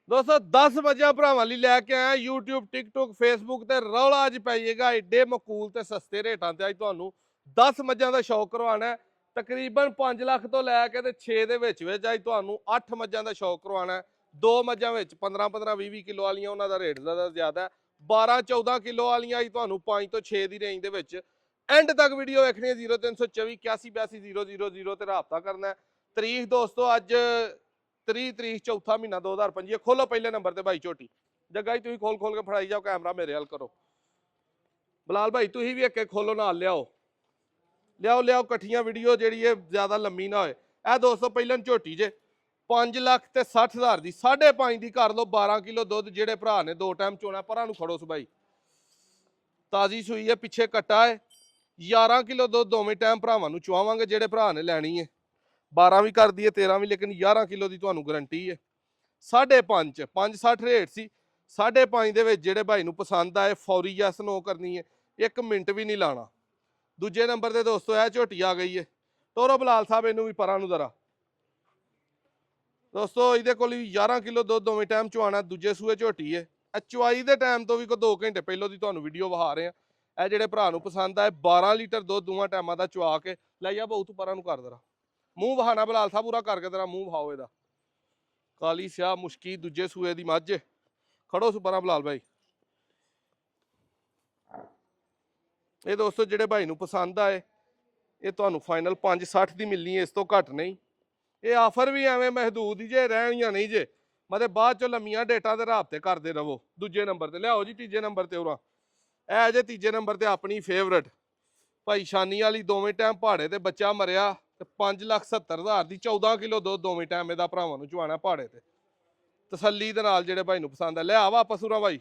दोस्तों 10 मझां भरावां लई लैके आया यूट्यूब टिकटॉक फेसबुक ते रौला अज पाइएगा एडे मकूल ते सस्ते रेटां ते अज तुहानू 10 मझां दा शौक करवाना है। तकरीबन 5 लाख तो लैके ते 6 दे विच अज तुहानू 8 मझां दा शौक करवाना है। दो मझां विच 15-15 20 किलो वालियां उन्हां दा रेट ज़्यादा ज्यादा है। 12-14 किलो वालियां अज तुहानू 5 तो 6 दी रेंज दे विच एंड तक वीडियो देखनी है। 0324 81 82 000 ते राबता करना है। तरीक दोस्तों अज 30 तरीक चौथा महीना 2025। खोलो पहले नंबर ते भाई झोटी जग्गा ही तुम खोल खोल के फड़ाई जाओ कैमरा मेरे हल करो। बलाल भाई तुम भी एक खोलो नाल लियाओ लियाओ लियाओ कट्ठियां वीडियो जी ज्यादा लम्मी ना होए। ए दोस्तों पहले झोटी जे 5 लाख ते 60,000 की 5.5 की कर लो 12 किलो दुध जेडे भरा ने 2 टाइम चोना पर खड़ो सो भाई ताजी सूई है पिछे कट्टा है 11 किलो दुध दोवें टाइम भरावां चुआवांगे जेडे भरा ने लैनी है 12 भी कर दी है 13 भी लेकिन 11 किलो की तुहानू गारंटी है। 5.5 560 रेट सी 5.5 दे विच जेडे भाई नू पसंद आए फौरी यस नो करनी है 1 मिनट भी नहीं लाना। दूजे नंबर ते दोस्तों यह झोटी आ गई है तोरो बलाल साहब इनू भी परा नू जरा दोस्तों ये को 11 किलो दुध दोवें टाइम चुआना दूजे सूए झोटी है। चुआई के टाइम तो भी कोई 2 घंटे पहलों की तुहानू वीडियो विखा रहे हैं। यह जेडे भरा नू पसंद आए 12 लीटर दुध दोवां टाइमां दा चुआ के लै जा बहु तू परा नू कर जरा मूँह वहाना बलाल साहब पूरा करके तेरा मूँह वहाओ इहदा काली स्याह मुश्की दूजे सूए की मझ खड़ो सु परा बलाल भाई। ये दोस्तों जेडे भाई नू पसंद आए ये तुहानू फाइनल 560 की मिलनी है इस तो घट नहीं। ये आफर भी एवं महदूद ही जे रहनियां नहीं जे मतलब बाद चो लम्मियां डेटा के राबते करते रवो। दूजे नंबर ते लियाओ जी तीजे नंबर ते उरा ए जे तीजे नंबर ते अपनी फेवरेट भाई शानी वाली दोवें टाइम पहाड़े ते बच्चा मरिया 5,70,000 की 14 किलो दुध दोवें टाइम इहदा भरावां नू चुआना पहाड़े ते तसल्ली दे नाल जेडे भाई नू पसंद है लिया वापस उरा भाई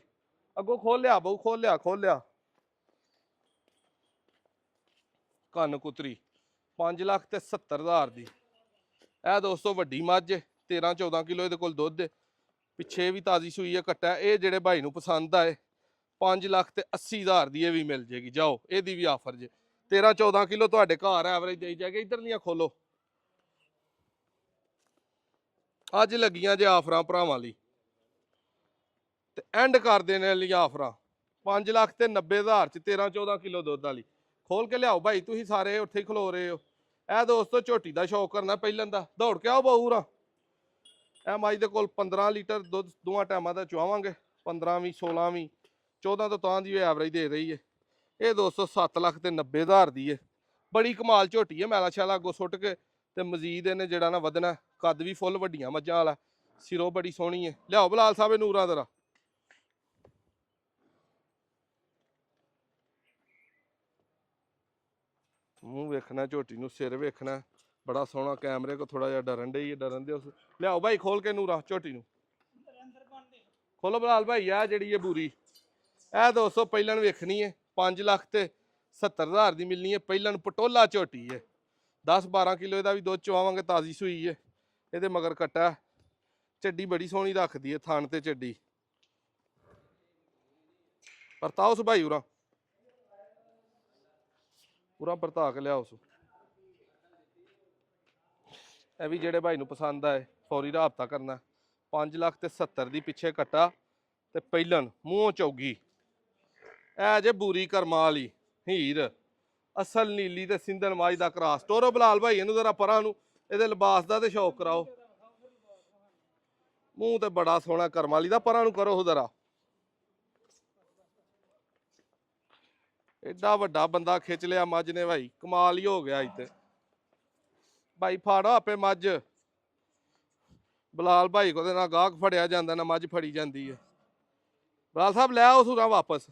अगों खोल लिया बहु खोल लिया कन्न कुतरी 5,70,000 की यह दोस्तों वड्डी मझ 13-14 किलो ये कोल दुध है पिछे भी ताजी सूई है कट्टा है। ये जेडे भाई नू पसंद आए 5,80,000 की भी मिल जाएगी जाओ यदी भी आफर जे 13-14 किलो तुहाडे घर एवरेज दे जाएगी। इधर दियां खोलो अज लगियां जे आफर भरावां लई ते एंड कर देने वाली आफर 5,90,000 च 13-14 किलो दुध वाली खोल के लियाओ भाई तुम सारे उत्थे खलो रहे हो। यह दोस्तों झोटी का शौक करना पहले का दौड़ के आओ बहुरा ए मझ दे कोल 15 लीटर दुध दोवां टाइमां दा चुआवांगे 15 भी 16 भी 14 तो तां दी एवरेज दे रही है। ये दोस्तों 7,90,000 की है बड़ी कमाल झोटी है मैला शैला अगों सुट के ते मजीद इन्हें जेड़ा ना वधना कद भी फुल वड्डियां मझां वाला सिरों बड़ी सोहनी है। लियाओ बलाल साहब नूरा जरा मूँह वेखना झोटी नू सिर वेखना बड़ा सोहना कैमरे को थोड़ा जिहा डरन डई है डरन दे लियाओ भाई खोल के नूरा झोटी नू खोलो बलाल भाई आ जी है बूरी ए दोस्तों पहलन वेखनी है 5,70,000 की मिलनी है। पहलन पटोला झोटी है 10-12 किलो का भी दुध चुआवांगे ताजी सूई है। ये मगर कट्टा चड्डी बड़ी सोहनी रखती है थान ते चड्डी परताओ भाई उरा पूरा परता के लियाओ सो यह भी जेडे भाई नू पसंद आए फौरी राबता करना 5,70,000 की पिछे कट्टा ते पहलन मूँह चौगी ए जे बूरी कर्मा वाली हीर असल नीली ते सिंधन मझ दा क्रॉस टोरो बलाल भाई इनू जरा परा नू इहदे लिबास दा ते शौक कराओ मूँह ते बड़ा सोहना कर्मा वाली दा परा नू करो जरा एडा वड्डा बंदा खिच लिया मझ ने भाई कमाल ही हो गया इत्ते भाई फाड़ो आपे मझ बलाल भाई को ना गाहक फड़िया जाता ना मझ फड़ी जाती है। बलाल साहब लै आओ सूरा वापस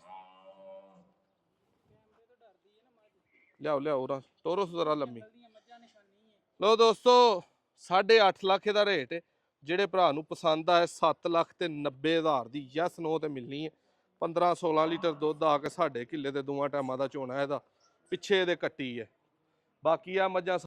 लियाओ लियाओ टोरो जरा लम्मी लो दोस्तों 8.5 लाख का रेट जेडे भरा नू पसंद आए 7,90,000 की यस नो ते मिलनी है। 15-16 लीटर दुध आके 1.5 किले के दोवां टाइमां दा चोना है पिछे दे कट्टी है बाकी आ मझां